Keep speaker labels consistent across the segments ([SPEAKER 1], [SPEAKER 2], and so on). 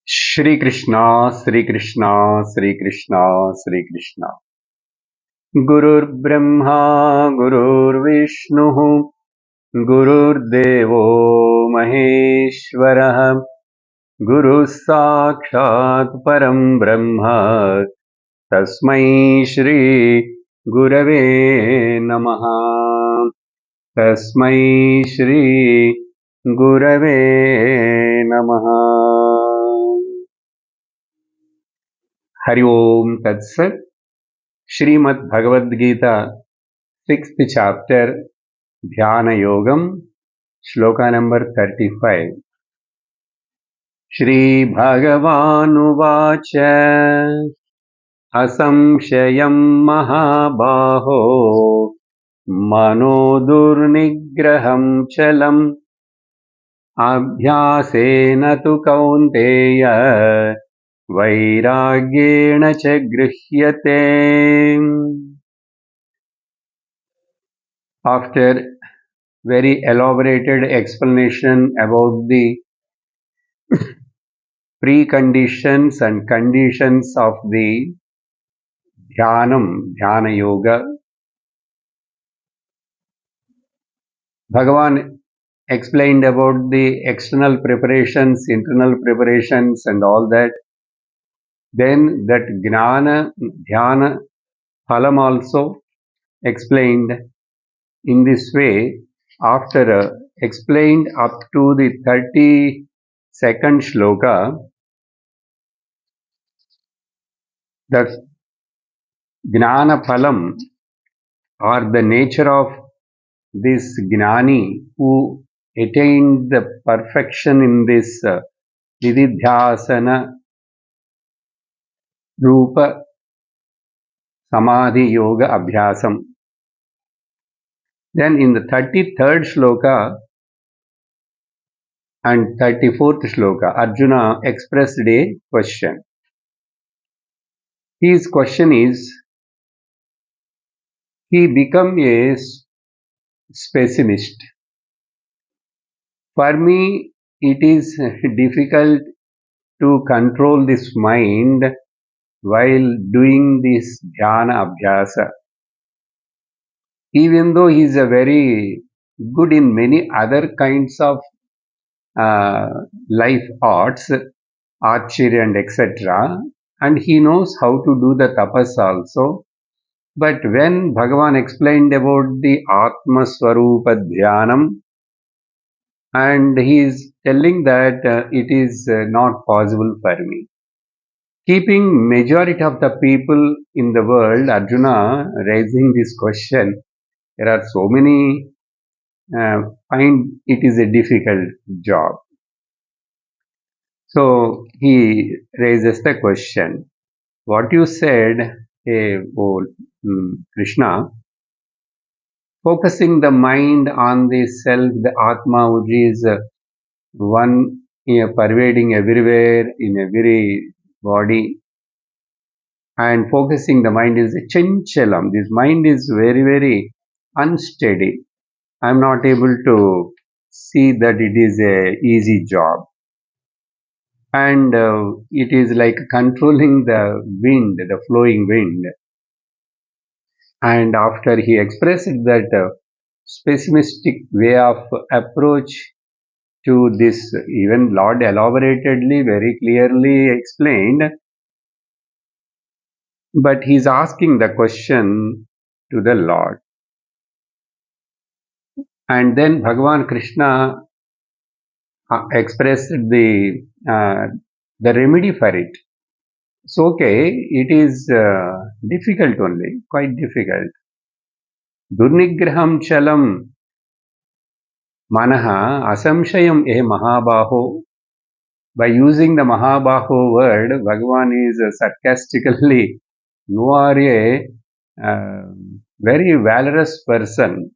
[SPEAKER 1] Shri Krishna, Shri Krishna, Shri Krishna, Shri Krishna. Gurur Brahma, Gurur Vishnu, Gurur Devo Maheshwarah, Guru Sakshat Param Brahma, Tasmai Shri Gurave Namaha. Tasmai Shri Gurave Namaha. Hari Om Tat Sat. Srimad Bhagavad Gita, 6th chapter, Dhyana Yogam, Shloka number 35. Shri Bhagavanuvacha Asamshayam Mahabaho Mano Durnigraham Chalam Abhyasena tu Kaunteya Vairagyena cha Grihyate. After very elaborated explanation about the preconditions and conditions of the dhyana yoga, Bhagavan explained about the external preparations, internal preparations and all that. Then that gnana, dhyana, phalam also explained in this way. After explained up to the 32nd shloka, the gnana phalam or the nature of this gnani who attained the perfection in this nididhyasana rupa samadhi yoga abhyasam. Then in the 33rd shloka and 34th shloka, Arjuna expressed a question. His question is, he become a pessimist. For me, it is difficult to control this mind while doing this dhyana abhyasa. Even though he is a very good in many other kinds of uh, life arts, archery and etc., and he knows how to do the tapas also. But when Bhagavan explained about the Atma-Swarupa Dhyanam, and he is telling that it is not possible for me. Keeping majority of the people in the world, Arjuna raising this question, there are so many, find it is a difficult job. So he raises the question, what you said, Krishna, focusing the mind on the self, the Atma, which is one pervading everywhere in every body, and focusing the mind is a chanchalam. This mind is very, very unsteady. I am not able to see that it is a easy job. And it is like controlling the wind, the flowing wind. And after he expressed that pessimistic way of approach to this, even Lord elaboratedly, very clearly explained, but he is asking the question to the Lord. And then Bhagavan Krishna expressed the remedy for it. It's okay, it is difficult only, quite difficult. Durnigraham chalam manaha asamshayam mahabaho. By using the mahabaho word, Bhagavan is sarcastically, you are a very valorous person.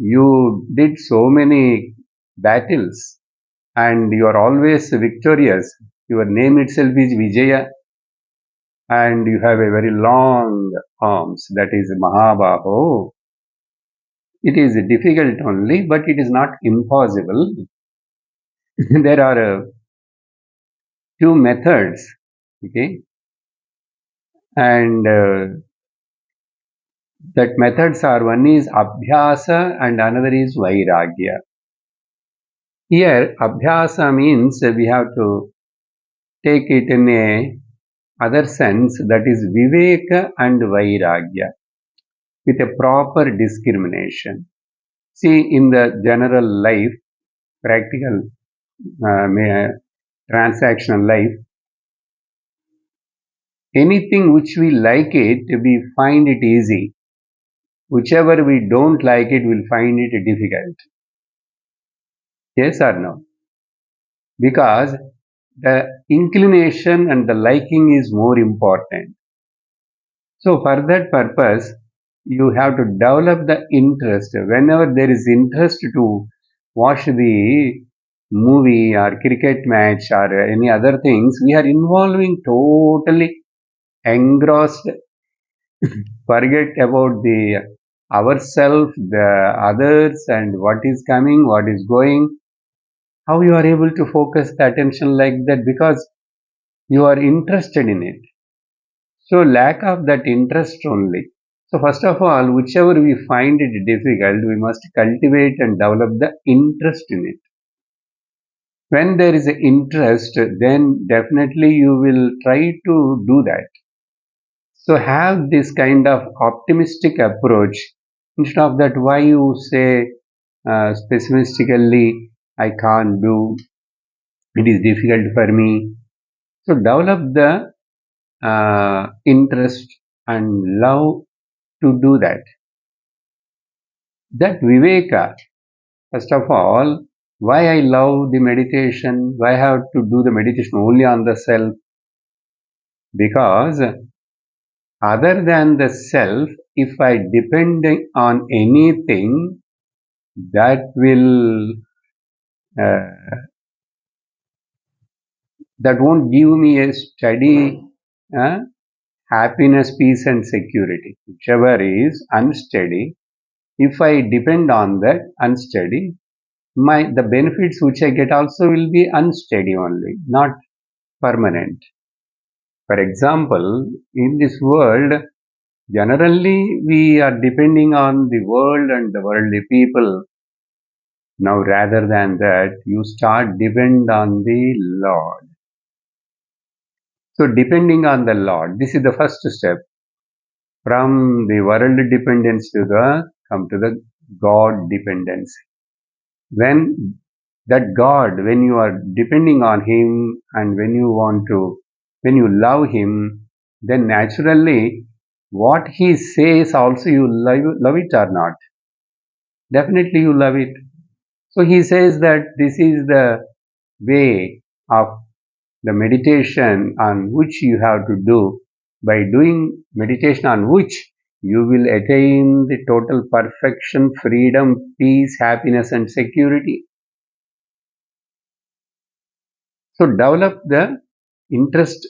[SPEAKER 1] You did so many battles and you are always victorious. Your name itself is Vijaya and you have a very long arms, that is Mahabaho. It is difficult only, but it is not impossible. There are two methods, okay, and that methods are, one is abhyasa and another is vairagya. Here, abhyasa means we have to take it in a other sense, that is viveka and vairagya, with a proper discrimination. See, in the general life, practical, transactional life, anything which we like it, we find it easy. Whichever we don't like it, we'll find it difficult. Yes or no? Because the inclination and the liking is more important. So for that purpose, you have to develop the interest. Whenever there is interest to watch the movie or cricket match or any other things, we are involving totally engrossed, forget about the ourselves, the others, and what is coming, what is going. How you are able to focus the attention like that? Because you are interested in it. So lack of that interest only. So first of all, whichever we find it difficult, we must cultivate and develop the interest in it. When there is an interest, then definitely you will try to do that. So have this kind of optimistic approach. Instead of that, why you say pessimistically, I can't do, it is difficult for me. So develop the interest and love to do that. That viveka, first of all, why I love the meditation, why I have to do the meditation only on the self? Because other than the self, if I depend on anything, that will that won't give me a steady happiness, peace, and security. Whichever is unsteady, if I depend on that unsteady, the benefits which I get also will be unsteady only, not permanent. For example, in this world, generally we are depending on the world and the worldly people. Now, rather than that, you start depend on the Lord. So, depending on the Lord, this is the first step from the world dependence to the God dependence. When that God, when you are depending on Him and when you love Him, then naturally what He says also you love it or not. Definitely you love it. So He says that this is the way of the meditation on which you have to do. By doing meditation on which you will attain the total perfection, freedom, peace, happiness, and security. So develop the interest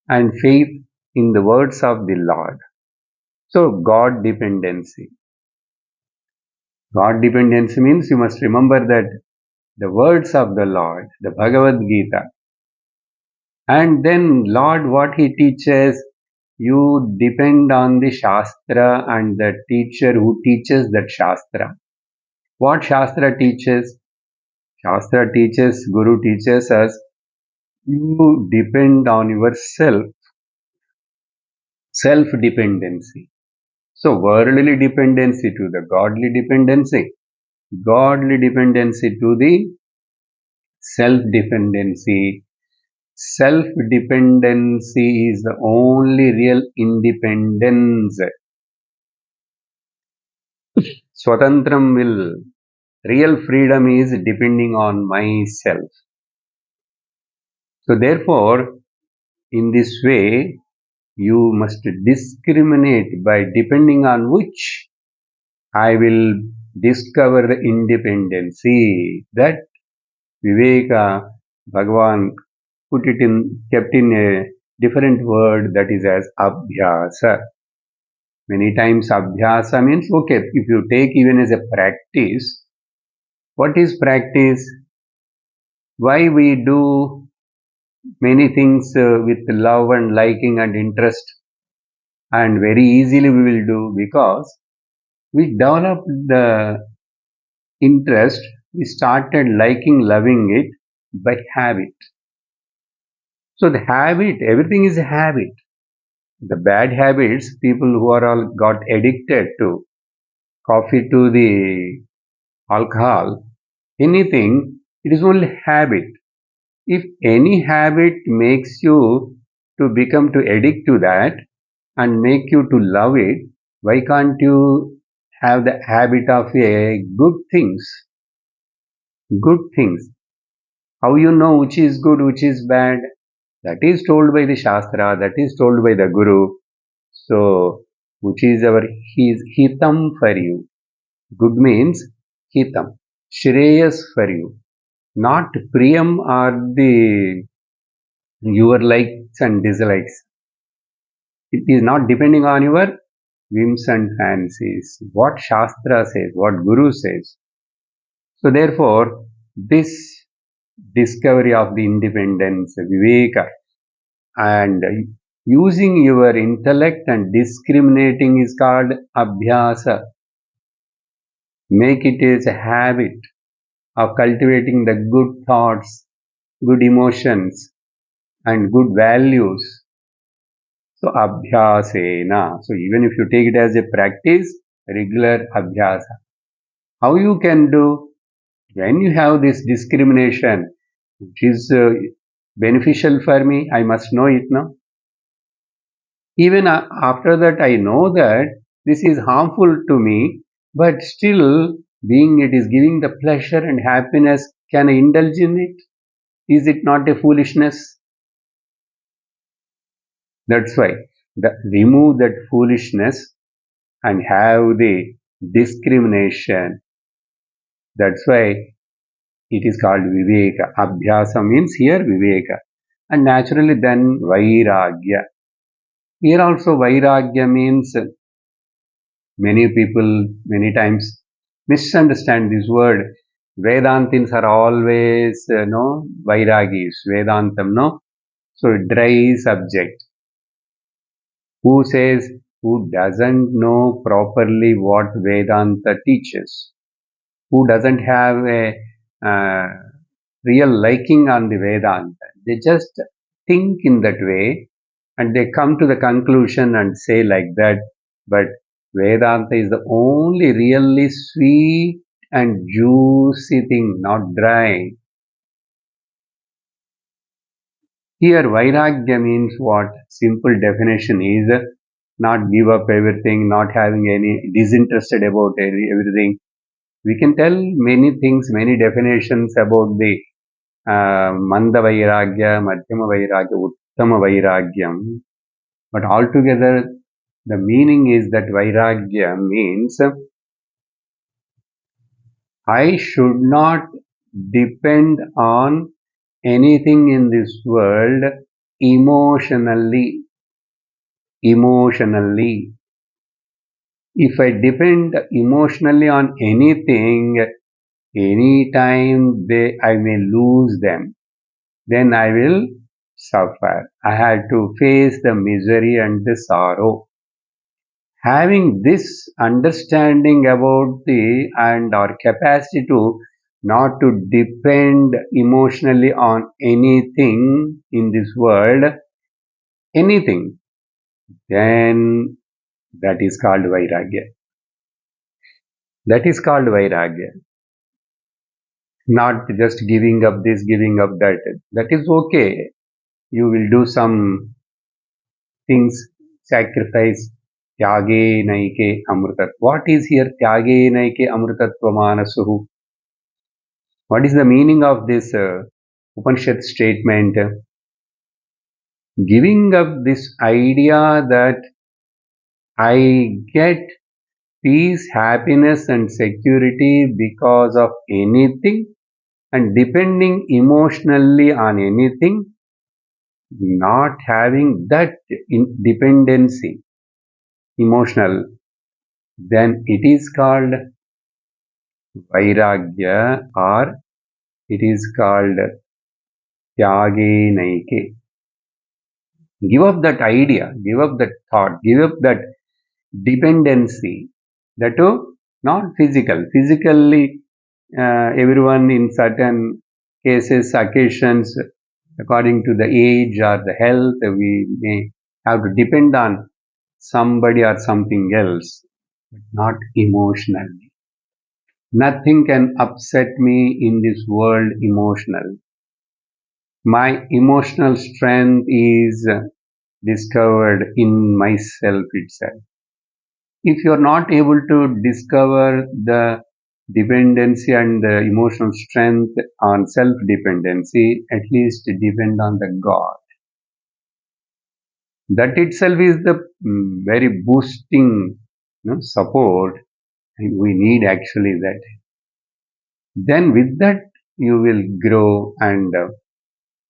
[SPEAKER 1] and faith in the words of the Lord. So God dependency. God dependency means you must remember that the words of the Lord, the Bhagavad Gita, and then Lord what He teaches, you depend on the Shastra and the teacher who teaches that Shastra. What Shastra teaches? Shastra teaches, Guru teaches us, you depend on yourself, self-dependency. So worldly dependency to the godly dependency to the self-dependency. Self-dependency is the only real independence. Swatantram will, real freedom is depending on myself. So therefore, in this way, you must discriminate by depending on which I will discover the independency. That Viveka, Bhagavan kept in a different word, that is as abhyasa. Many times abhyasa means, okay, if you take even as a practice, what is practice? Why we do many things with love and liking and interest, and very easily we will do because we developed the interest, we started liking, loving it by habit. So the habit, everything is a habit. The bad habits, people who are all got addicted to coffee, to the alcohol, anything, it is only habit. If any habit makes you to become to addict to that and make you to love it, why can't you have the habit of a good things? Good things. How you know which is good, which is bad? That is told by the Shastra, that is told by the Guru. So, which is our his hitam for you? Good means hitam, shreyas for you, not priyam or the your likes and dislikes. It is not depending on your whims and fancies. What Shastra says, what Guru says. So therefore, this discovery of the independence, Viveka, and using your intellect and discriminating is called Abhyasa. Make it as a habit of cultivating the good thoughts, good emotions, and good values. So abhyasena. So even if you take it as a practice, regular abhyasa. How you can do when you have this discrimination, which is beneficial for me, I must know it now. Even after that, I know that this is harmful to me, but still, being it is giving the pleasure and happiness, can I indulge in it? Is it not a foolishness? That's why remove that foolishness and have the discrimination. That's why it is called Viveka. Abhyasa means here Viveka. And naturally then Vairagya. Here also Vairagya means many people many times misunderstand this word. Vedantins are always no Vairagis. Vedantam no. So dry subject. Who says who doesn't know properly what Vedanta teaches? Who doesn't have a uh, real liking on the Vedanta. They just think in that way and they come to the conclusion and say like that. But Vedanta is the only really sweet and juicy thing, not dry. Here, Vairagya means what? Simple definition is not give up everything, not having any disinterested about everything. We can tell many things, many definitions about the Manda Vairagya, Madhyama Vairagya, Uttama Vairagyam. But altogether, the meaning is that Vairagya means I should not depend on anything in this world emotionally. Emotionally. If I depend emotionally on anything, anytime I may lose them, then I will suffer. I had to face the misery and the sorrow. Having this understanding about the and our capacity to not to depend emotionally on anything in this world, anything, then that is called Vairagya. That is called Vairagya. Not just giving up this, giving up that. That is okay. You will do some things, sacrifice. Tyage naike amrutat. What is here tyage naike amrutatva manasuhu? What is the meaning of this Upanishad statement? Giving up this idea that I get peace, happiness, and security because of anything and depending emotionally on anything, not having that dependency, emotional, then it is called Vairagya or it is called tyage naike. Give up that idea, give up that thought, give up that dependency. That too, not physical. Physically, everyone in certain cases, occasions, according to the age or the health, we may have to depend on somebody or something else, but not emotionally. Nothing can upset me in this world emotional. My emotional strength is discovered in myself itself. If you are not able to discover the dependency and the emotional strength on self dependency, at least depend on the God. That itself is the very boosting support, and we need actually that. Then with that you will grow and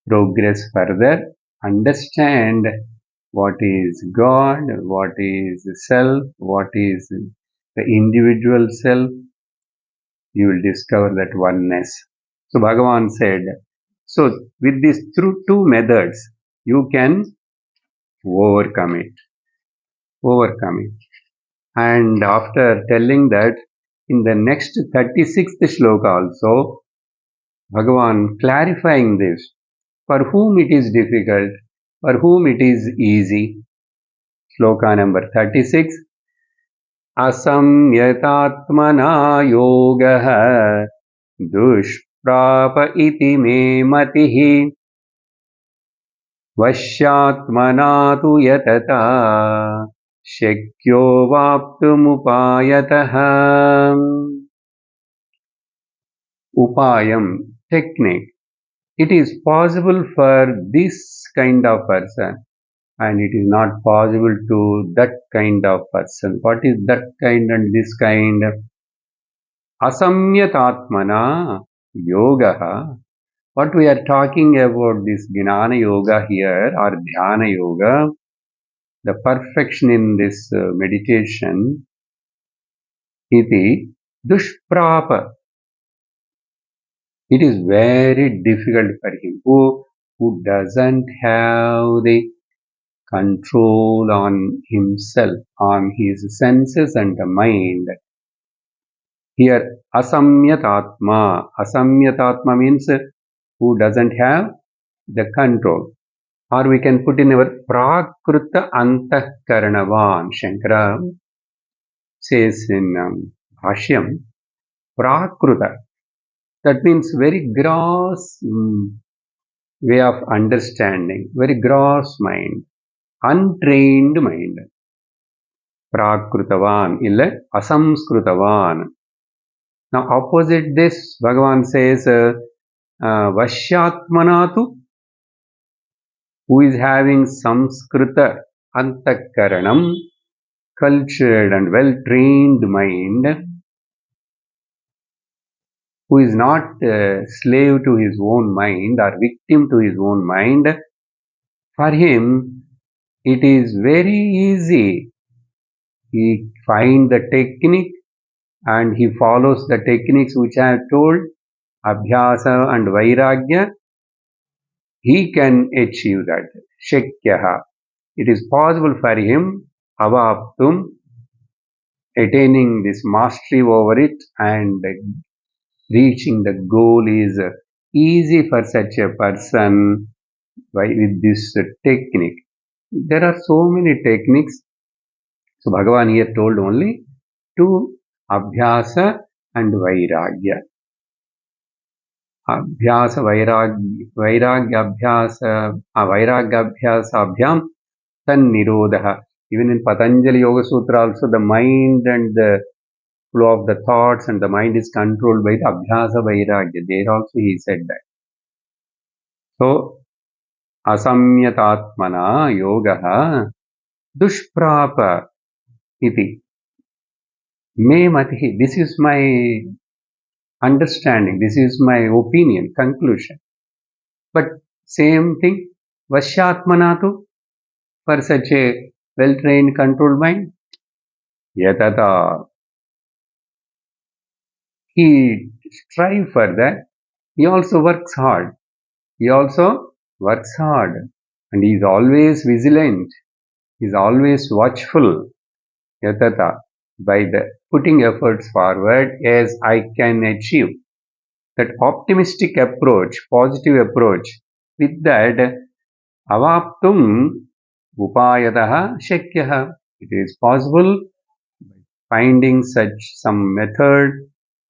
[SPEAKER 1] progress further, understand what is God, what is self, what is the individual self. You will discover that oneness. So Bhagavan said, so with these through two methods, you can overcome it. Overcome it. And after telling that, in the next 36th shloka also, Bhagavan clarifying this, for whom it is difficult, for whom it is easy. Shloka number 36. असंयतात्मना योगः दुष्प्राप इति मे मतिः वश्यात्मना तु यतता शक्यो वाप्तुमुपायतः. Upayam, technique. It is possible for this kind of person, and it is not possible to that kind of person. What is that kind and this kind? Asamyatatmana yoga. What we are talking about, this Jnana yoga here or Dhyana yoga, the perfection in this meditation, iti dushprapa. It is very difficult for him who doesn't have the control on himself, on his senses and the mind. Here, asamyatatma. Asamyatatma means who doesn't have the control. Or we can put in our prakruta antahkaranavan. Shankara says in Bhashyam, prakruta. That means very gross way of understanding, very gross mind, untrained mind. Prakrutavan, illa asamskrutavan. Now, opposite this, Bhagavan says, Vashyatmanatu, who is having Samskrita Antakaranam, cultured and well trained mind, who is not slave to his own mind or victim to his own mind. For him, it is very easy. He finds the technique and he follows the techniques which I have told, Abhyasa and Vairagya. He can achieve that. Shakyaha. It is possible for him, avaptum, attaining this mastery over it and reaching the goal is easy for such a person with this technique. There are so many techniques. So Bhagavan here told only two, Abhyasa and Vairagya. Abhyasa Vairagyabhyasabhyam tan nirodha. Even in Patanjali Yoga Sutra also, the mind and the flow of the thoughts and the mind is controlled by the Abhyasa Vairagya. There also he said that. So, Asamyatatmana yogaha dushprapa iti me matihi. This is my understanding, this is my opinion, conclusion. But same thing, Vashyatmanatu, for such a well-trained, controlled mind, yatata. He strives for that. He also works hard. He also works hard and he is always vigilant. He is always watchful. Yatata. By the putting efforts forward, yes, I can achieve. That optimistic approach, positive approach, with that, avaptum upayatah shakyah. It is possible finding such some method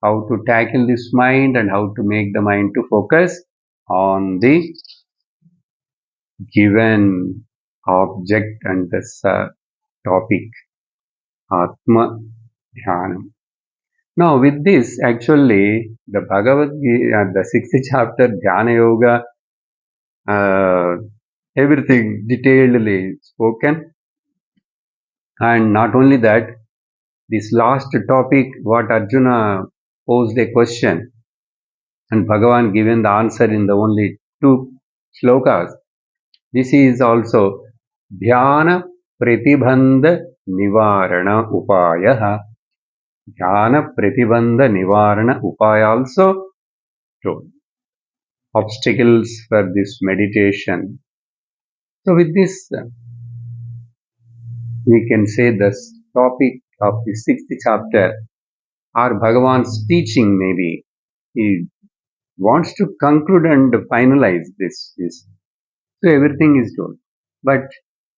[SPEAKER 1] how to tackle this mind and how to make the mind to focus on the given object and the topic Atma-Dhyana. Now with this actually the Bhagavad Gita, the 6th chapter Dhyana Yoga, uh, everything detailedly spoken, and not only that, this last topic what Arjuna posed a question and Bhagavan given the answer in the only two slokas. This is also Dhyana Pratibandha Nivarana Upaya. Dhyana Pratibandha Nivarana Upaya also told. Obstacles for this meditation. So with this, we can say the topic of the 6th chapter or Bhagavan's teaching maybe. He wants to conclude and finalize this. So everything is told. But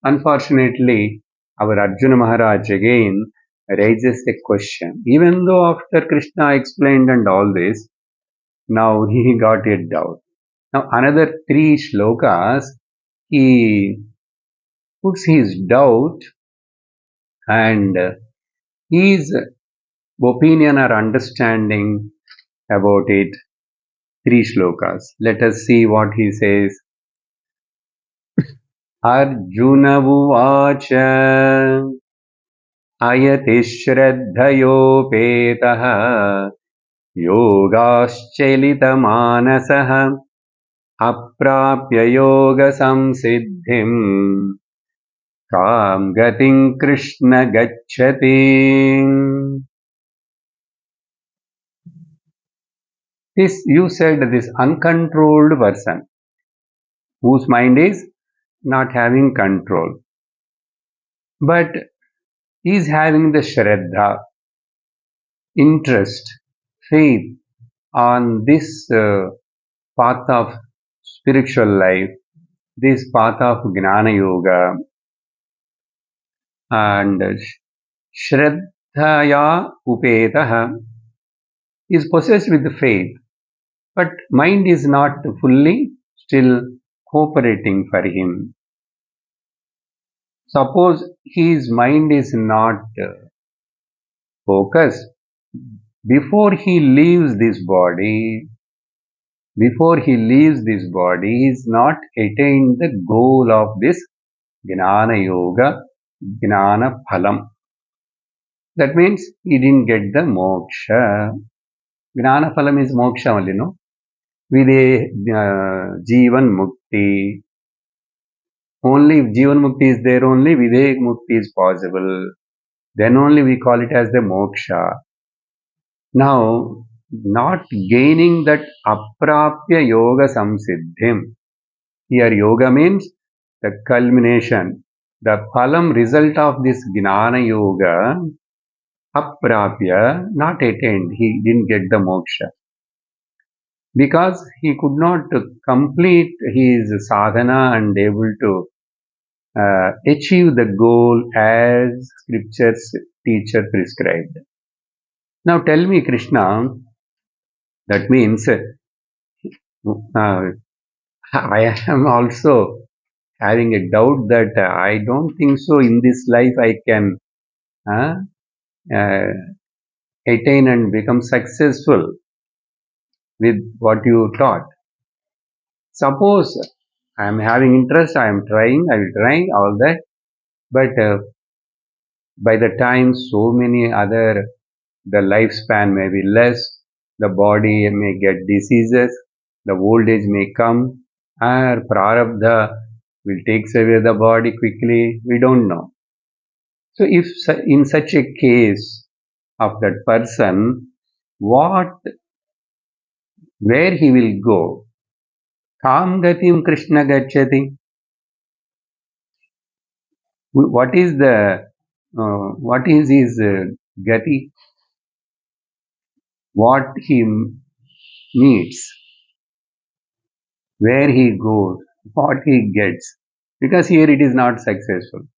[SPEAKER 1] unfortunately, our Arjuna Maharaj again raises a question. Even though after Krishna explained and all this, now he got a doubt. Now another three shlokas, he puts his doubt and his opinion or understanding about it. Three shlokas. Let us see what he says. Arjuna Uvacha अयति श्रद्धयोपेतः योगाश्चलितमानसः अप्राप्य योगसंसिद्धिम् कां गतिं कृष्ण गच्छति. This you said this uncontrolled person whose mind is not having control, but is having the shraddha, interest, faith on this path of spiritual life, this path of Gnana Yoga, and Shraddhaya Upetaha is possessed with faith, but mind is not fully still cooperating for him. Suppose his mind is not focused, before he leaves this body, he is not attained the goal of this Gnana Yoga, Gnana Phalam. That means he didn't get the moksha. Gnana Phalam is moksha only, no? Vide Jivan Mukti. Only if Jivan Mukti is there, only Videk Mukti is possible. Then only we call it as the moksha. Now, not gaining that aprapya yoga samsiddhim. Here yoga means the culmination, the phalam result of this gnana yoga, aprapya, not attained. He didn't get the moksha. Because he could not complete his sadhana and able to achieve the goal as scriptures teacher prescribed. Now tell me, Krishna, that means I am also having a doubt that I don't think so in this life I can uh, uh, attain and become successful with what you taught. Suppose I am having interest, I will try all that, but by the time so many other, the lifespan may be less, the body may get diseases, the old age may come, or prarabdha will take away the body quickly, we don't know. So if in such a case of that person, where he will go? Kam gatim Krishna gacchati. What is his gati? What he meets, where he goes, what he gets. Because here it is not successful.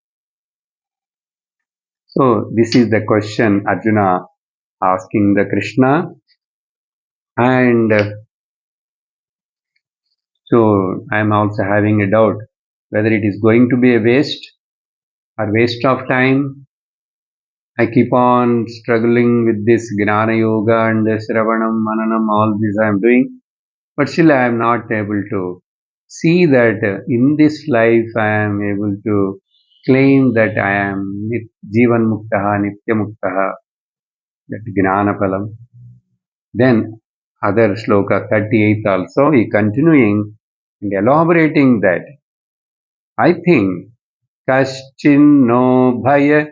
[SPEAKER 1] So this is the question Arjuna asking the Krishna, and so I am also having a doubt whether it is going to be a waste or waste of time. I keep on struggling with this Gnana Yoga and Shravanam, Mananam, all this I am doing, but still I am not able to see that in this life I am able to claim that I am Jivan Muktaha, Nitya Muktaha, that Gnana Phalam. Then other sloka 38 also he continuing and elaborating that I think kaschinno bhaya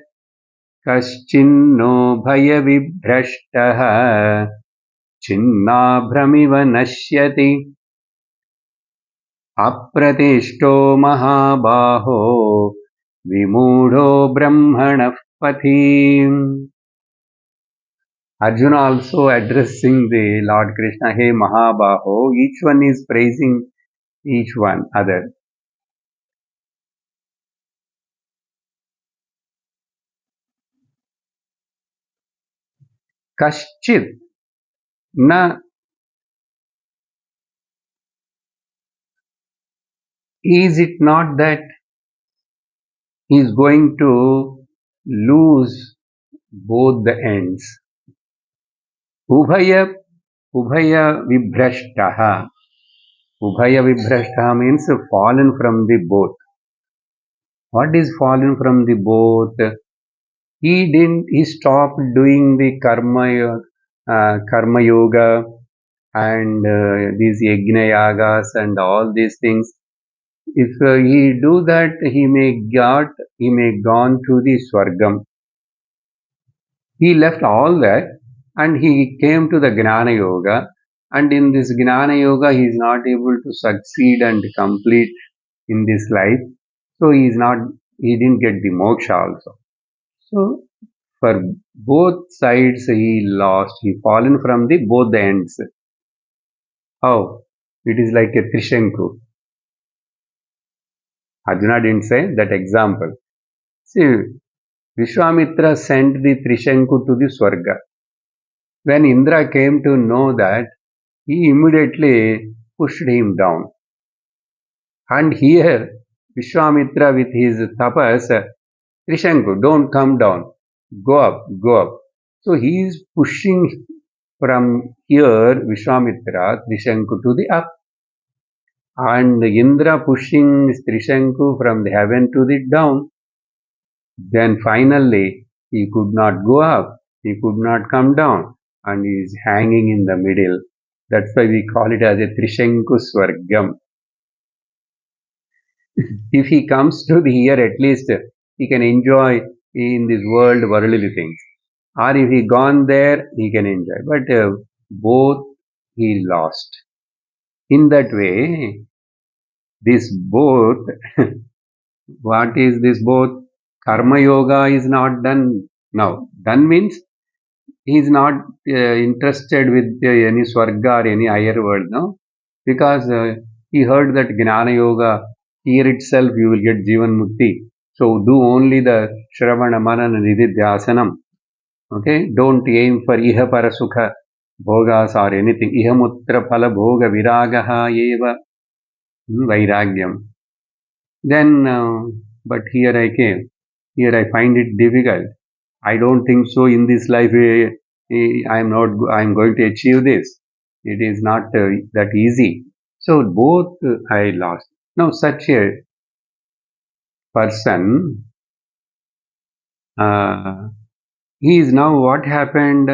[SPEAKER 1] kaschinno bhaya vibhrashtah chinnabhramiva nashyati apratisto mahabaho vimudho brahmanah pathi. Arjuna also addressing the Lord Krishna, hey Mahabaho, each one is praising each one other. Kaschit na, is it not that he is going to lose both the ends? Ubhaya, ubhaya vibhrashtaha. Ubhaya vibhrashtaha means fallen from the both. What is fallen from the both? He stopped doing the karma yoga and these yajna yagas and all these things. If he do that, he may gone to the swargam. He left all that and he came to the Gnana Yoga. And in this Gnana Yoga, he is not able to succeed and complete in this life. So he didn't get the moksha also. So for both sides, he lost. He fallen from the both the ends. How? It is like a Trishanku. Arjuna didn't say that example. See, Vishwamitra sent the Trishanku to the Swarga. When Indra came to know that, he immediately pushed him down. And here, Vishwamitra with his tapas, Trishanku, don't come down. Go up, go up. So he is pushing from here, Vishwamitra, Trishanku to the up. And Indra pushing Trishanku from the heaven to the down. Then finally, he could not go up, he could not come down, and he is hanging in the middle. That's why we call it as a Trishanku Swargam. If he comes to the here, at least he can enjoy in this world worldly things. Or if he gone there, he can enjoy. But both he lost. In that way, this both, what is this both? Karma yoga is not done now. Done means he is not interested with any swarga or any higher world, no? Because he heard that Gnana Yoga, here itself you will get Jivan Mukti. So do only the Shravana Manana Nididhyasanam. Okay? Don't aim for Iha Parasukha Bhogas or anything. Iha Mutra Phala Bhoga Viragaha Eva Vairagyam. Then, but here I came. Here I find it difficult. I don't think so in this life I am going to achieve this. It is not that easy. So both I lost. Now such a person, he is now what happened?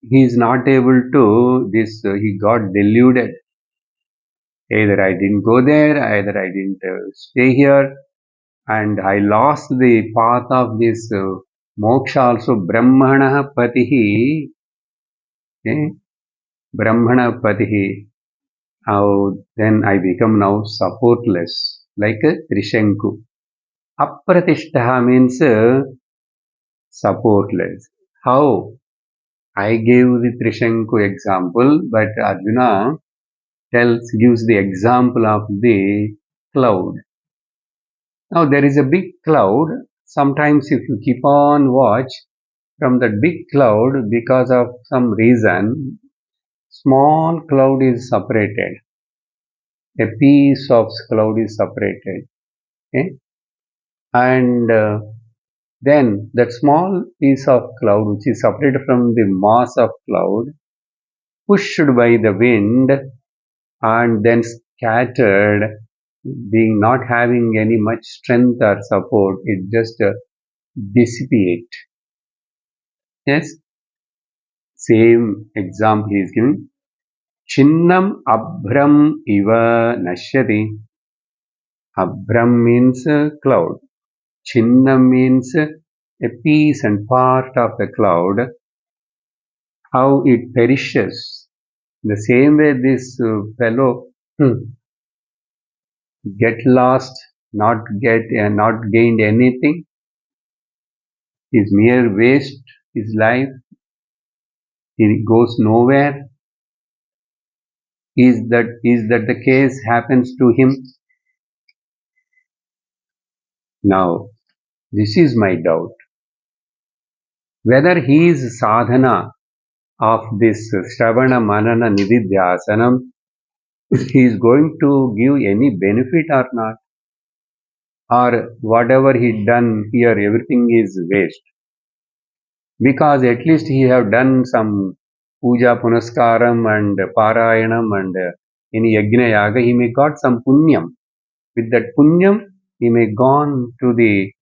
[SPEAKER 1] He is not able to this. He got deluded. Either I didn't go there, either I didn't stay here, and I lost the path of this moksha also. Brahmana patihi, okay? Brahmana patihi. How then I become now supportless, like a Trishanku. Apratishtaha means supportless. How? I gave the Trishanku example, but Arjuna gives the example of the cloud. Now there is a big cloud. Sometimes if you keep on watch from that big cloud, because of some reason, small cloud is separated. A piece of cloud is separated. Okay? And then that small piece of cloud, which is separated from the mass of cloud, pushed by the wind and then scattered, being not having any much strength or support, it just dissipate. Yes, same example he is giving. Chinnam abhram iva nashyati. Abhram means cloud. Chinnam means a piece and part of the cloud. How it perishes. The same way this fellow get lost, not gained anything, is mere waste, his life, he goes nowhere. Is that the case happens to him? Now, this is my doubt. Whether he is sadhana of this Shravana Manana Nididhyasanam, he is going to give any benefit or not? Or whatever he done here, everything is waste. Because at least he have done some puja punaskaram and parayanam and any yajna yaga, he may got some punyam. With that punyam, he may gone to the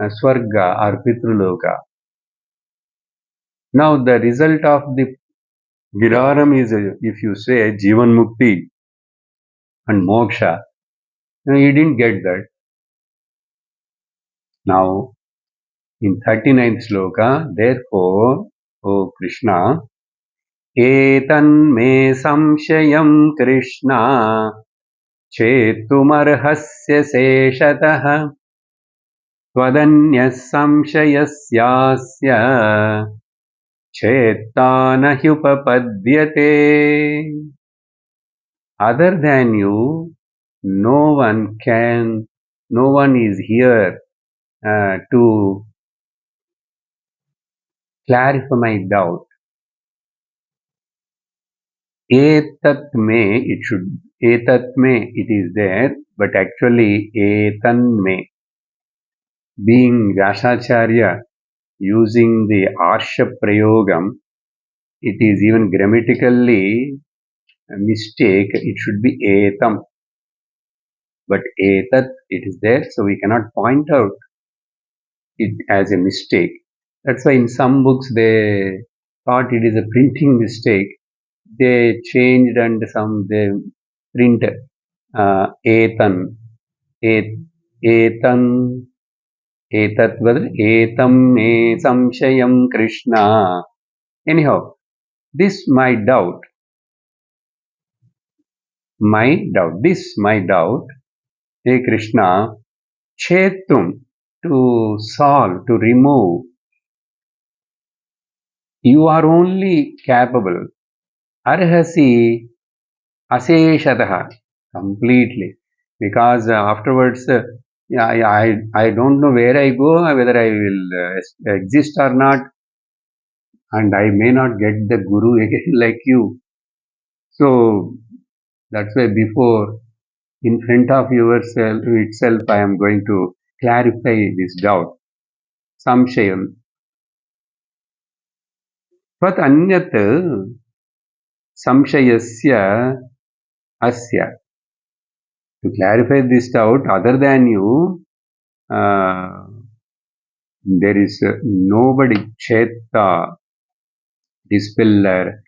[SPEAKER 1] swarga or pitruloka. Now the result of the viraram is, if you say jivan mukti and moksha, he didn't get that. Now in 39th sloka, therefore, O Krishna, एतन्मे संशयं कृष्ण चेत्तुमर्हस्य शेषतः त्वदन्यः संशयस्यास्य चेत्ता न ह्युपपद्यते. Other than you, no one is here to clarify my doubt. Etat me, it is there, but actually etan me. Being Vyasacharya using the Arsha Prayogam, it is even grammatically a mistake. It should be etam. But etat, it is there, so we cannot point out it as a mistake. That's why in some books they thought it is a printing mistake. They changed and they print etan, etan, etat bhadra, etam me samshayam Krishna. Anyhow, this my doubt, hey Krishna, chetum, to solve, to remove, you are only capable. Arhasi aseshataha, completely. Because afterwards, I don't know where I go, whether I will exist or not, and I may not get the guru again like you. So that's why before, in front of yourself itself, I am going to clarify this doubt. Samshayam. Tvat anyat samshayasya asya. To clarify this doubt, other than you, uh, there is nobody, Cheta, dispeller.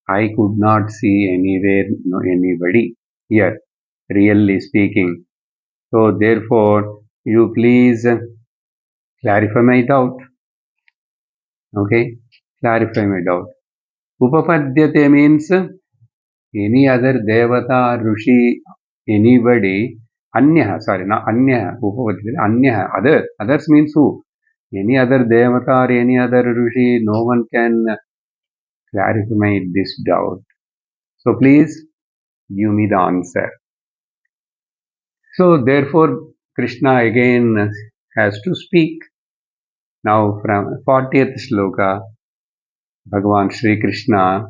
[SPEAKER 1] I could not see anywhere, anybody here, really speaking. So therefore, you please clarify my doubt. Okay, clarify my doubt. Upapadyate means any other devata, rishi, anybody, anyah, sorry, not anyah, anyah, others means who? Any other devata or any other rishi, no one can clarify this doubt. So please give me the answer. So therefore, Krishna again has to speak. Now from 40th sloka, Bhagavan Sri Krishna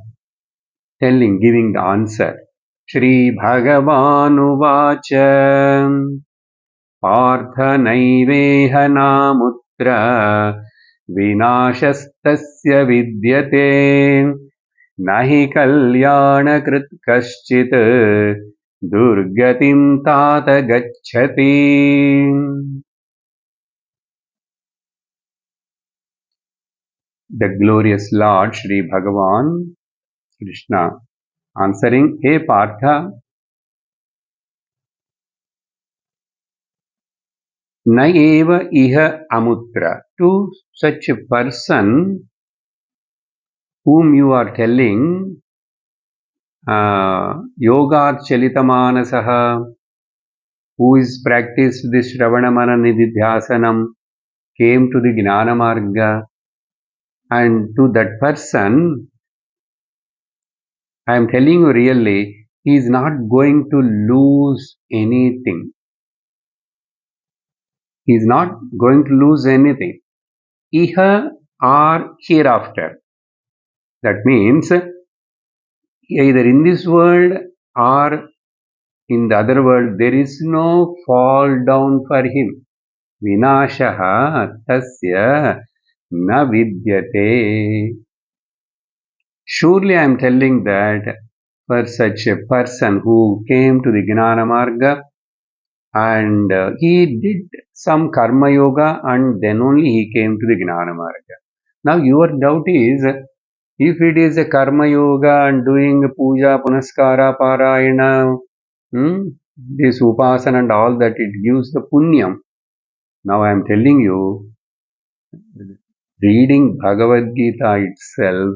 [SPEAKER 1] giving the answer. Shri Bhagavan Partha नैवेह नामुत्र विनाशस्तस्य विद्यते न हि कल्याणकृत् कश्चित् दुर्गतिं तात गच्छति. The glorious Lord Shri Bhagavan Krishna answering, Hey Partha, na eva iha amutra. To such a person whom you are telling, yoga chalitamanasaha, who is practiced this Shravana Manana Nididhyasanam, came to the Gnana Marga, and to that person, I am telling you really, he is not going to lose anything. He is not going to lose anything. Iha or hereafter. That means either in this world or in the other world, there is no fall down for him. Vinashaha tasya na vidyate. Surely I am telling that for such a person who came to the Gnana Marga and he did some karma yoga and then only he came to the Gnana Marga. Now your doubt is, if it is a karma yoga and doing puja, punaskara, parayana, this upasana and all that, it gives the punyam. Now I am telling you, reading Bhagavad Gita itself,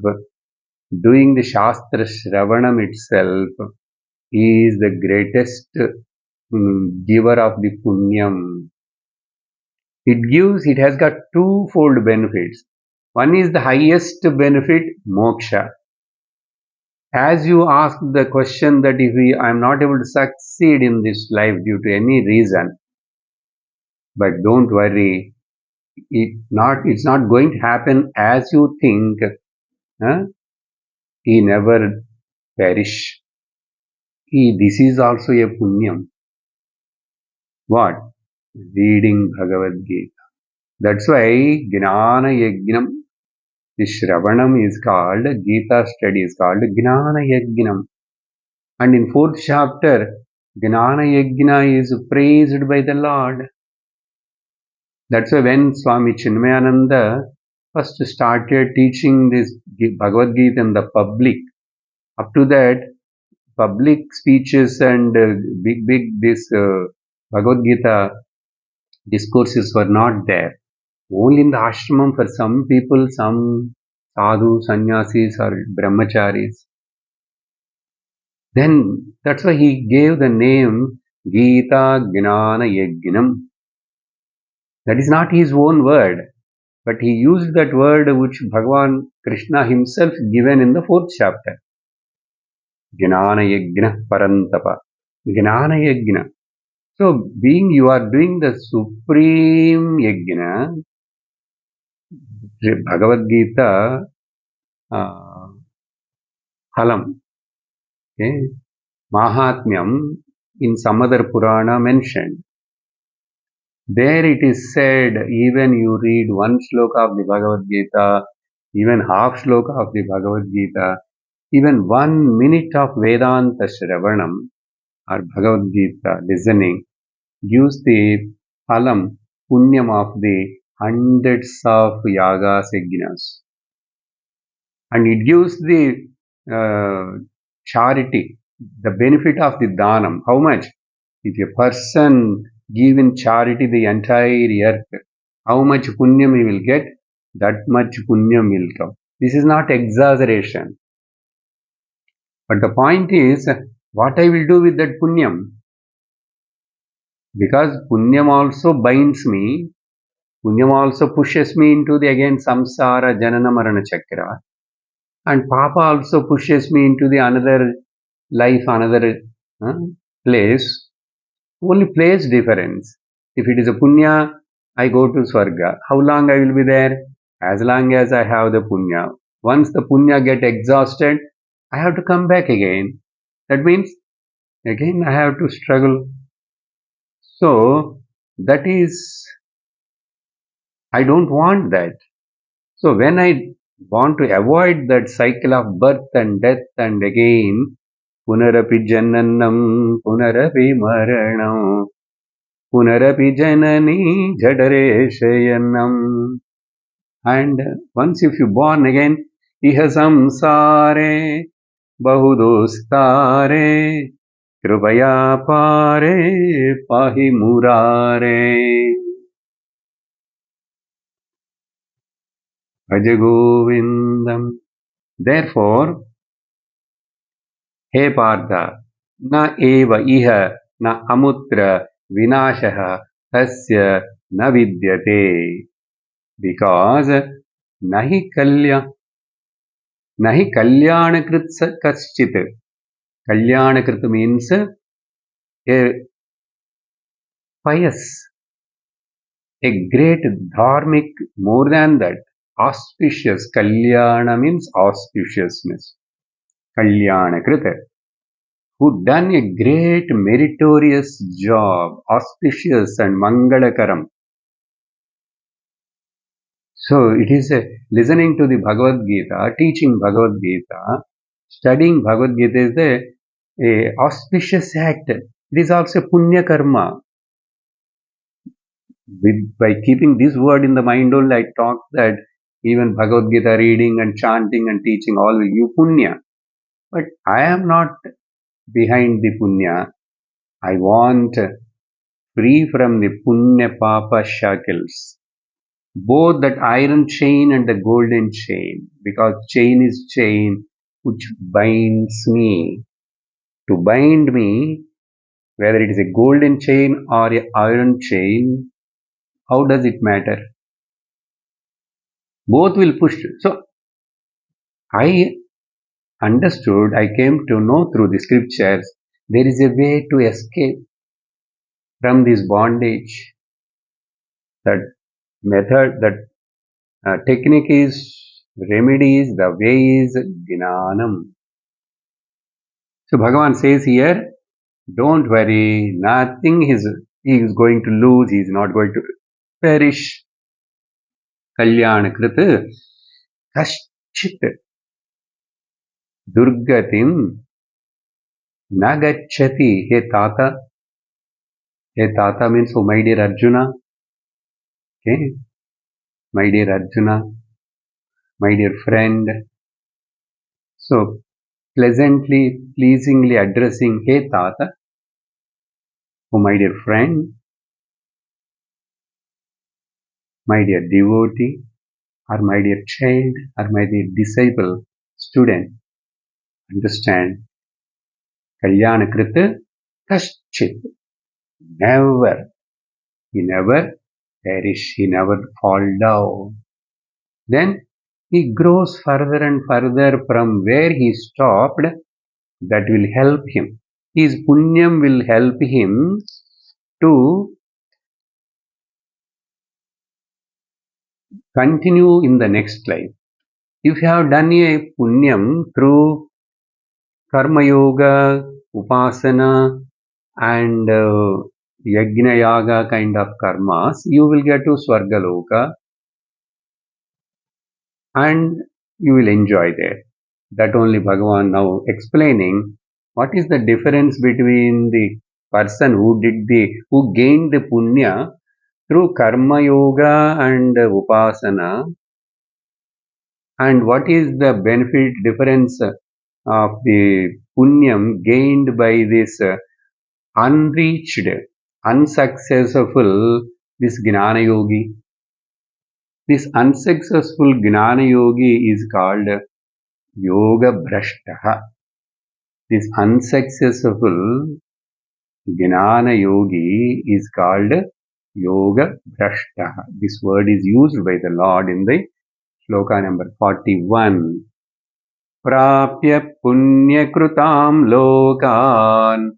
[SPEAKER 1] doing the Shastra Shravanam itself is the greatest giver of the punyam. It has got twofold benefits. One is the highest benefit, moksha. As you ask the question that if I am not able to succeed in this life due to any reason, but don't worry, it's not going to happen as you think. He never perish. This is also a punyam. What? Reading Bhagavad Gita. That's why Gnana Yajnam, the Shravanam is called, Gita study is called Gnana Yajnam. And in 4th chapter, Gnana Yajna is praised by the Lord. That's why when Swami Chinmayananda first started teaching this Bhagavad Gita in the public, up to that, public speeches and big this Bhagavad Gita discourses were not there. Only in the ashramam for some people, some sadhu, sannyasis or brahmacharis. Then that's why he gave the name Gita Gnana Yajnam. That is not his own word, but he used that word which Bhagavan Krishna himself given in the 4th chapter. Gnana Yajna Parantapa. Gnana Yajna. So, being you are doing the supreme Yajna, Bhagavad Gita, Phalam, okay, Mahatmyam, in some other Purana mentioned. There it is said, even you read one sloka of the Bhagavad Gita, even half sloka of the Bhagavad Gita, even 1 minute of Vedanta Shravanam or Bhagavad Gita listening gives the phalam, punyam of the hundreds of yagas, yajnas. And it gives the charity, the benefit of the dhanam. How much? If a person give in charity the entire earth, how much punyam he will get? That much punyam will come. This is not exaggeration. But the point is, what I will do with that punyam? Because punyam also binds me, punyam also pushes me into the again samsara janana marana chakra, and papa also pushes me into the another life, another uh, place. Only place difference. If it is a punya, I go to Swarga. How long I will be there? As long as I have the punya. Once the punya get exhausted, I have to come back again. That means again I have to struggle. So that is, I don't want that. So when I want to avoid that cycle of birth and death and again punarapi jananam punarapi maranam punarapi janani jadare shayanam. And once if you born again, iha samsare bahudostare kripaya pare pahi murare. Bhaja Govindam. Therefore, he Partha, na eva iha na amutra vinashaha tasya na vidyate. Because nahi kalyanakrit kaschit. Kalyanakrit means a pious, a great dharmic, more than that, auspicious. Kalyana means auspiciousness. Kalyanakrit, who done a great meritorious job, auspicious and mangalakaram. So it is listening to the Bhagavad Gita, teaching Bhagavad Gita, studying Bhagavad Gita is a auspicious act. It is also punya karma. By keeping this word in the mind only, I talk that even Bhagavad Gita reading and chanting and teaching all will give punya. But I am not behind the punya. I want free from the punya papa shackles. Both that iron chain and the golden chain, because chain is chain which binds me. To bind me, whether it is a golden chain or a iron chain, how does it matter? Both will push. So I understood, I came to know through the scriptures, there is a way to escape from this bondage. That method, that technique is, remedy is, the way is Gnanam. So Bhagavan says here, don't worry, nothing he is going to lose, he is not going to perish. Kalyanakrit kaschit durgatim nagachati. Hey Tata means, oh my dear Arjuna, okay, my dear Arjuna, my dear friend. So pleasantly, pleasingly addressing, hey Tata, oh my dear friend, my dear devotee, or my dear child, or my dear disciple, student. Understand, Kalyanakrit kaschit, never, he never perish, he never fall down. Then he grows further and further from where he stopped. That will help him. His punyam will help him to continue in the next life. If you have done a punyam through karma yoga, upasana, and yajna yaga kind of karmas, you will get to Swargaloka and you will enjoy there. That only Bhagavan now explaining what is the difference between the person who gained the punya through karma yoga and upasana, and what is the benefit difference of the punyam gained by this unreached, unsuccessful, this gnana yogi. This unsuccessful gnana yogi is called yoga brashtaha. This unsuccessful Gnana Yogi is called Yoga Bhrashta. This word is used by the Lord in the Sloka number 41. Prapya punyakrutam lokan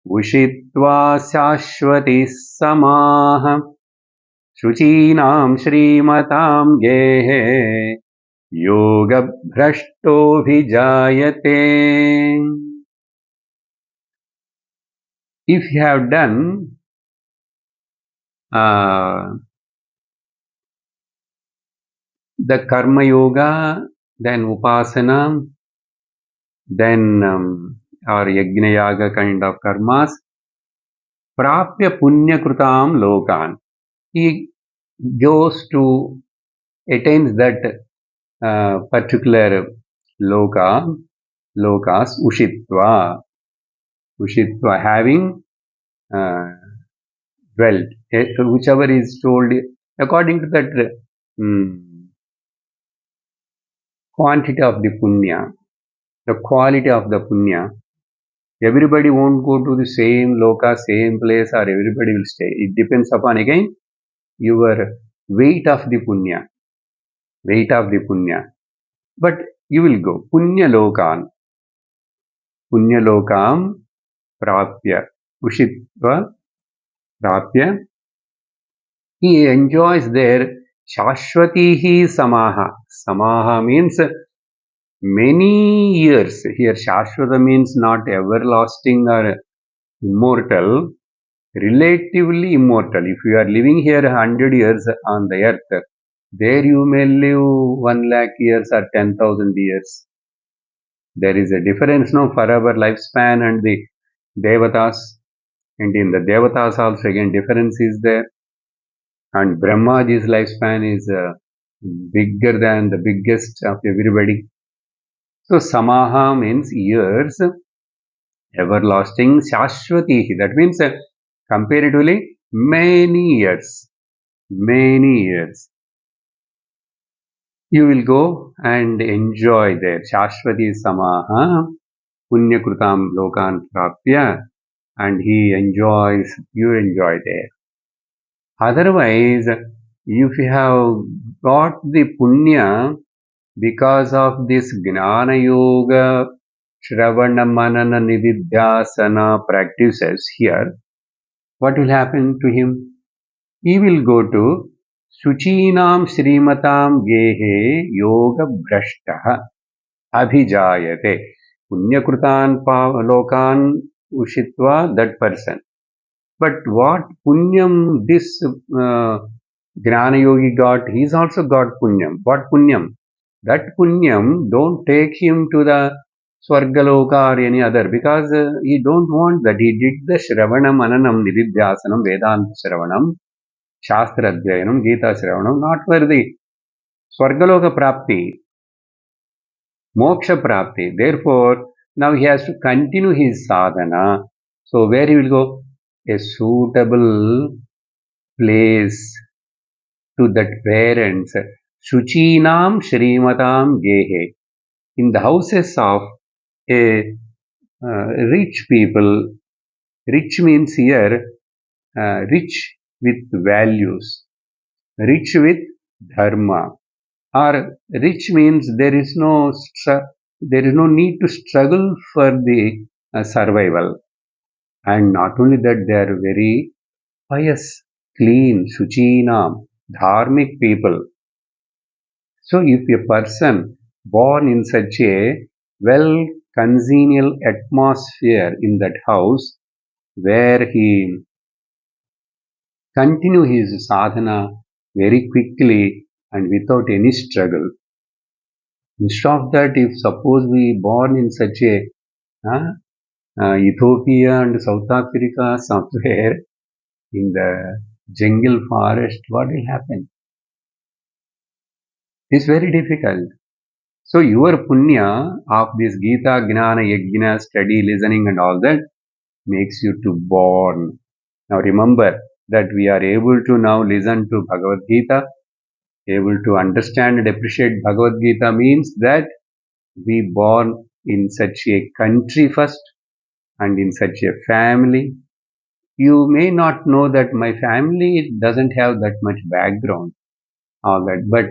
[SPEAKER 1] ushitva sashvati samah shuchinam shrimatam gehe yoga bhrashto bhijayate. If you have done the karma yoga, then upasana, then or yajna yaga kind of karmas, prapya punya krutam lokan. He goes to attains that particular lokas, ushitva, having dwelt, whichever is told according to that quantity of the punya, the quality of the punya. Everybody won't go to the same loka, same place, or everybody will stay. It depends upon again your weight of the punya. But you will go. Punya lokam prapya, ushitva prapya. He enjoys there shashvatihi samaha. Samaha means many years. Here shashvata means not everlasting or immortal, relatively immortal. If you are living here 100 years on the earth, there you may live 1 lakh years or 10,000 years. There is a difference, no, forever lifespan and the devatas. And in the devatas also again difference is there. And Brahmaji's lifespan is bigger than the biggest of everybody. So samaha means years, everlasting, shashvatihi. That means comparatively many years. You will go and enjoy there. Shashvati samaha punyakrutam lokan prapya, and you enjoy there. Otherwise, if you have got the punya because of this Gnana Yoga, Shravana Manana Nididhyasana practices here, what will happen to him? He will go to Suchinam Srimatam Gehe Yoga Bhrashtaha Abhijayate. Punyakrutan Lokan Ushitva, that person. But what punyam this Gnana Yogi got, he's also got punyam. What punyam? That punyam don't take him to the Swargaloka or any other, because he don't want that. He did the Shravanam, Mananam, Nididhyasanam, Vedanta Shravanam, Shastra Adhyayanam, Gita Shravanam, not for the Swargaloka Prapti, Moksha Prapti. Therefore, now he has to continue his sadhana. So where he will go? A suitable place to that parents. Shuchinam Shrimatam Gehe. In the houses of a rich people. Rich means here rich with values, rich with dharma, or rich means there is no need to struggle for the survival. And not only that, they are very pious, clean, shuchinam, dharmic people. So if a person born in such a well congenial atmosphere in that house, where he continue his sadhana very quickly and without any struggle. Instead of that, if suppose we born in such a Ethiopia and South Africa, somewhere in the jungle forest, what will happen? It's very difficult. So your punya of this Gita, Gnana, Yajna, study, listening and all that makes you to born. Now remember that we are able to now listen to Bhagavad Gita, able to understand and appreciate Bhagavad Gita means that we born in such a country first and in such a family. You may not know that my family doesn't have that much background, all that, but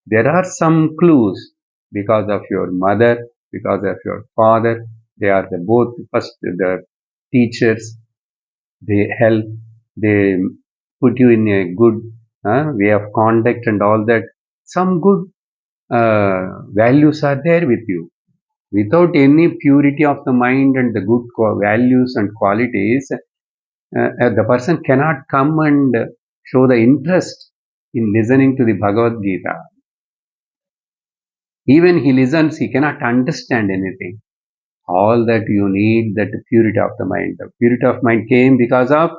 [SPEAKER 1] there are some clues because of your mother, because of your father. They are the both first the teachers. They help. They put you in a good way of conduct and all that. Some good values are there with you. Without any purity of the mind and the good values and qualities, the person cannot come and show the interest in listening to the Bhagavad Gita. Even he listens, he cannot understand anything. All that you need, that purity of the mind. The purity of mind came because of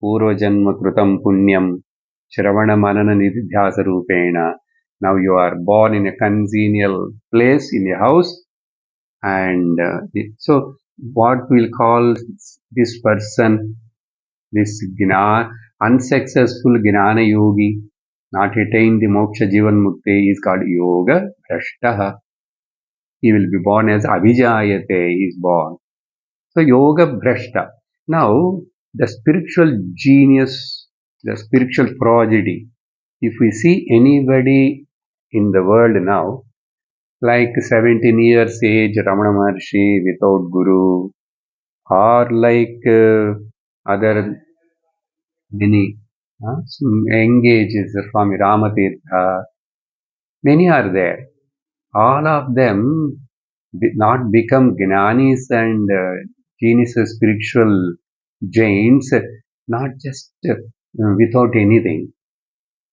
[SPEAKER 1] Purva Janma Krutam Punyam Shravana Manana Nidhyasa Rupena. Now you are born in a congenial place, in a house, and so what we'll call this person, this unsuccessful Gnana Yogi, not attain the Moksha Jivan Mukti, is called Yoga Bhrashtaha. He will be born as Abhijayate, he is born. So Yoga Bhrashta. Now the spiritual genius, the spiritual prodigy, if we see anybody in the world now, like 17 years age Ramana Maharshi without Guru, or like other many young ages Swami Ramatirtha, many are there. All of them not become Gnanis and geniuses, spiritual giants, not just without anything,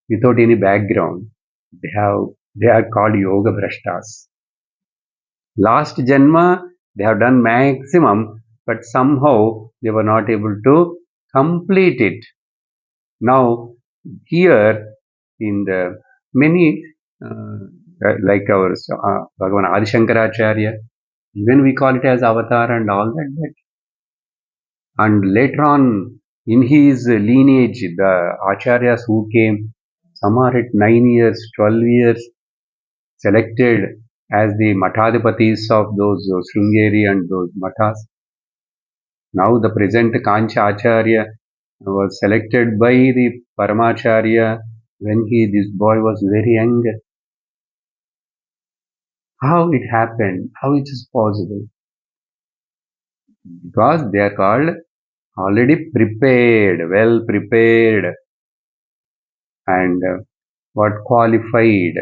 [SPEAKER 1] without any background. They are called Yoga Bhrashtas. Last Janma, they have done maximum, but somehow they were not able to complete it. Now, here in the many, like our Bhagavan Adi Shankaracharya, even we call it as avatar and all that, and later on in his lineage, the acharyas who came, some are at 9 years, 12 years, selected as the Mathadipatis of those Sringeri and those Mathas. Now the present Kancha Acharya was selected by the Paramacharya when this boy was very young. How it happened? How it is possible? Because they are called already prepared, well prepared, and what qualified,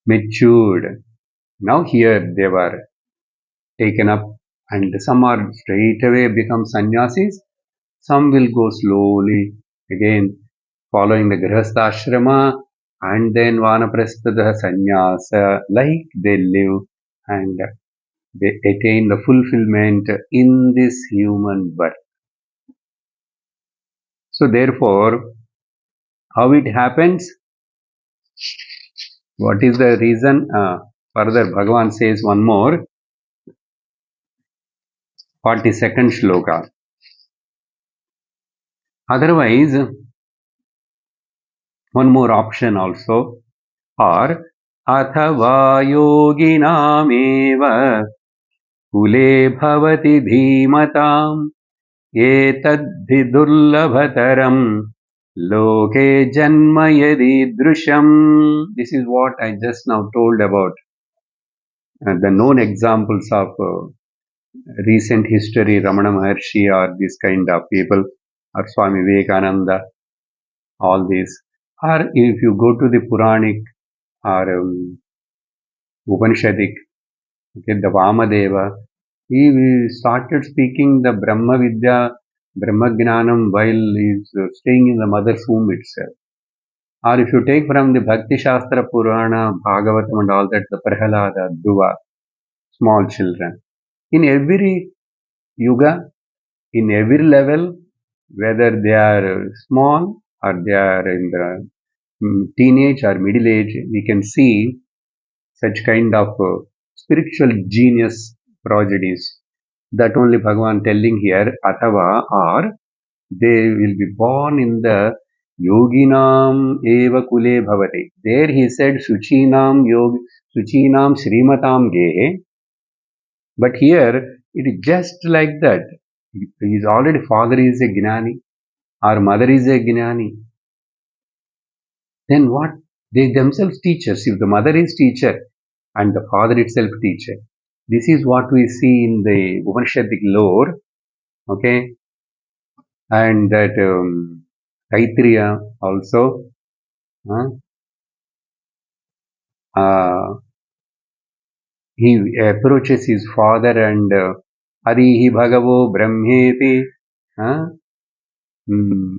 [SPEAKER 1] matured. Now here they were taken up, and some are straight away become sannyasis. Some will go slowly, again following the grihastha ashrama, and then vanaprastha sannyasa, like they live and they attain the fulfillment in this human birth. So therefore, how it happens? What is the reason? Further, Bhagavan says one more, 42nd shloka. Otherwise, one more option also, or athava yoginameva kule bhavati dhimatam etadhi durlabhataram loke janma yadidrusham. This is what I just now told about the known examples of recent history, Ramana Maharshi or this kind of people, or Swami Vivekananda, all these. Or if you go to the Puranic or Upanishadic, okay, the Vamadeva, he started speaking the Brahma Vidya, Brahma Jnanam while he is staying in the mother's womb itself. Or if you take from the Bhakti Shastra, Purana, Bhagavatam and all that, the Prahalada, Dhruva, small children. In every yuga, in every level, whether they are small or they are in the teenage or middle age, we can see such kind of spiritual genius prodigies. That only Bhagavan telling here, Athava, or they will be born in the Yoginam eva kule bhavati. There he said Suchinam Suchinam Srimatam Gehe. But here, it is just like that. His already father is a Gnani, or mother is a Gnani. Then what? They themselves teachers. If the mother is teacher and the father itself teacher, this is what we see in the Upanishadic lore. Okay, and that Taittiriya also. Uh, uh, he approaches his father and Harihi Bhagavo Brahmeti. Uh, mm,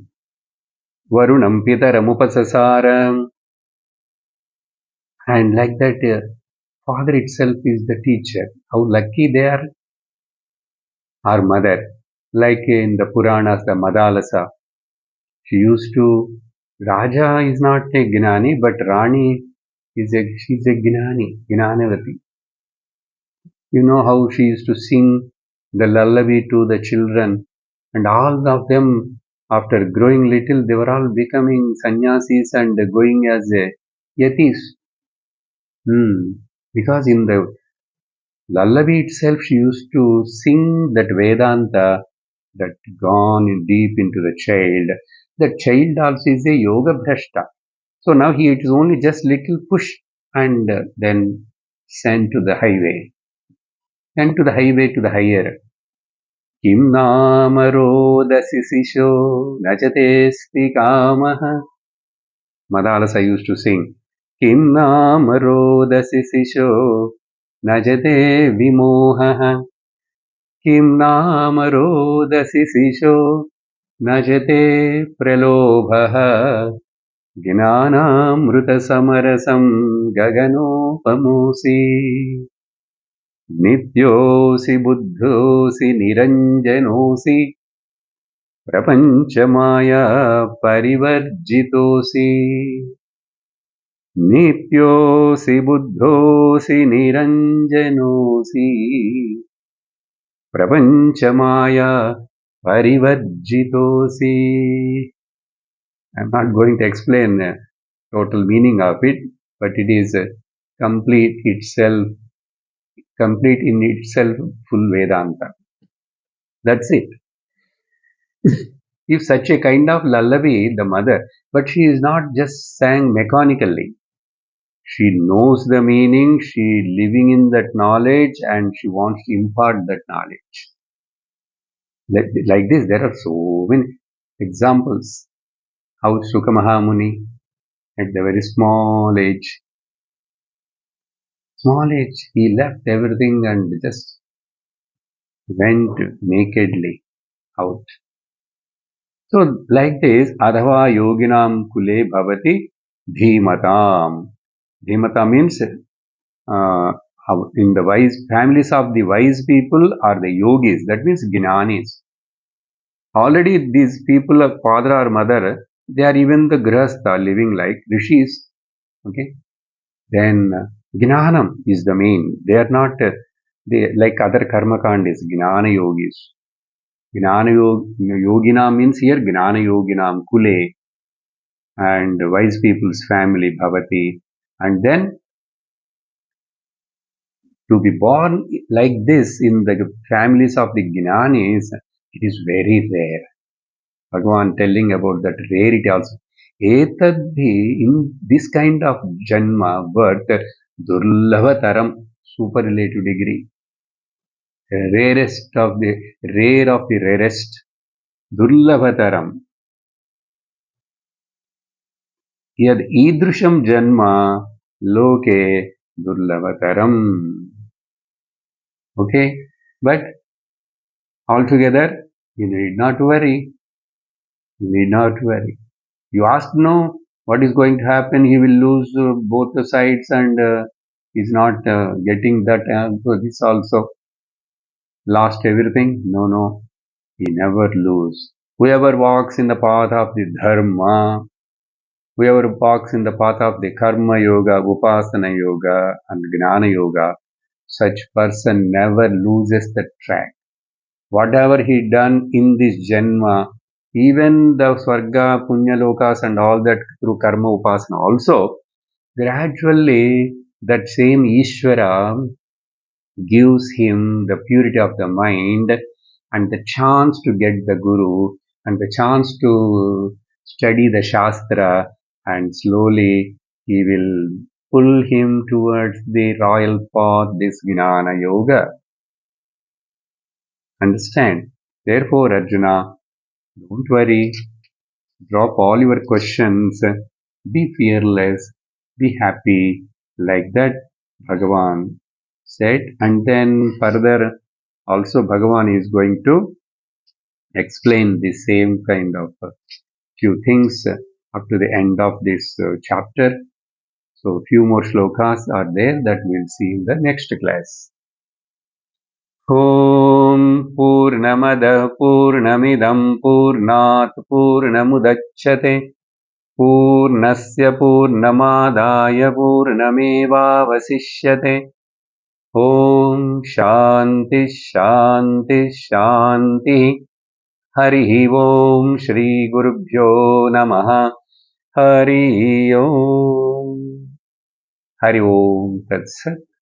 [SPEAKER 1] Varunam Pitaramupasasaram. And like that, father itself is the teacher. How lucky they are, our mother. Like in the Puranas, the Madalasa, she used to, Raja is not a Gnani, but Rani she's a Gnani, Gnanavati. You know how she used to sing the lullaby to the children, and all of them, after growing little, they were all becoming sannyasis and going as a yatis. Because in the lullaby itself, she used to sing that Vedanta that gone in deep into the child. The child also is a yoga bhrashta. So now it is only just little push and then sent to the highway. And to the highway to the higher. Kim nama rodasi sisho najatesti kamaha. Madalasa used to sing. Kim nama rodasi sisho najate vimohaha. किं नाम रोदसी शिशो नजते प्रलोभः ज्ञानामृतसमरसं गगनोपमोऽसि नित्योऽसि बुद्धोऽसि निरञ्जनोऽसि प्रपञ्चमाया परिवर्जितोऽसि नित्योऽसि बुद्धोऽसि निरञ्जनोऽसि Prapanchamaya Parivarjitosi. I'm not going to explain the total meaning of it, but it is complete in itself, full Vedanta. That's it. If such a kind of lullaby, the mother, but she is not just sang mechanically. She knows the meaning, she living in that knowledge, and she wants to impart that knowledge. Like this, there are so many examples. How Shuka Mahamuni, at the very small age, he left everything and just went nakedly out. So, like this, Adhava Yoginam Kule Bhavati Dhimatam. Dhimata means in the wise families of the wise people are the yogis, that means Gnanis. Already these people of father or mother, they are even the grahastha living like rishis. Okay. Then Gnanam is the main. They are not they like other karma kandis, Gnana yogis. Yogina means here Gnana yoginam kule and wise people's family bhavati. And then to be born like this in the families of the Gnanis, it is very rare. Bhagavan telling about that rarity also. Etadhi, in this kind of janma, birth, durlabhataram, superlative degree, rarest of the rare of the rarest, durlabhataram. Yad idrusham janma loke durlabhataram. Okay, but altogether, you need not worry. You need not worry. You ask no, what is going to happen? He will lose both the sides and is not getting that. So this also lost everything. No, he never lose. Whoever walks in the path of the dharma, whoever walks in the path of the karma yoga, upasana yoga, and gnana yoga, such person never loses the track. Whatever he done in this janma, even the Swarga, Punya Lokas and all that through Karma Upasana also, gradually that same Ishvara gives him the purity of the mind and the chance to get the Guru and the chance to study the Shastra, and slowly he will pull him towards the royal path, this Gnana Yoga. Understand? Therefore, Arjuna, don't worry, drop all your questions, be fearless, be happy, like that Bhagavan said. And then further also Bhagavan is going to explain the same kind of few things up to the end of this chapter. So few more shlokas are there that we'll see in the next class. ॐ पूर्णमदः पूर्णमिदं पूर्णात् पूर्णमुदच्यते पूर्णस्य पूर्णमादाय पूर्णमेवावशिष्यते ॐ शान्ति शान्ति शान्तिः हरिः ॐ श्रीगुरुभ्यो नमः हरि ओम् तत्सत्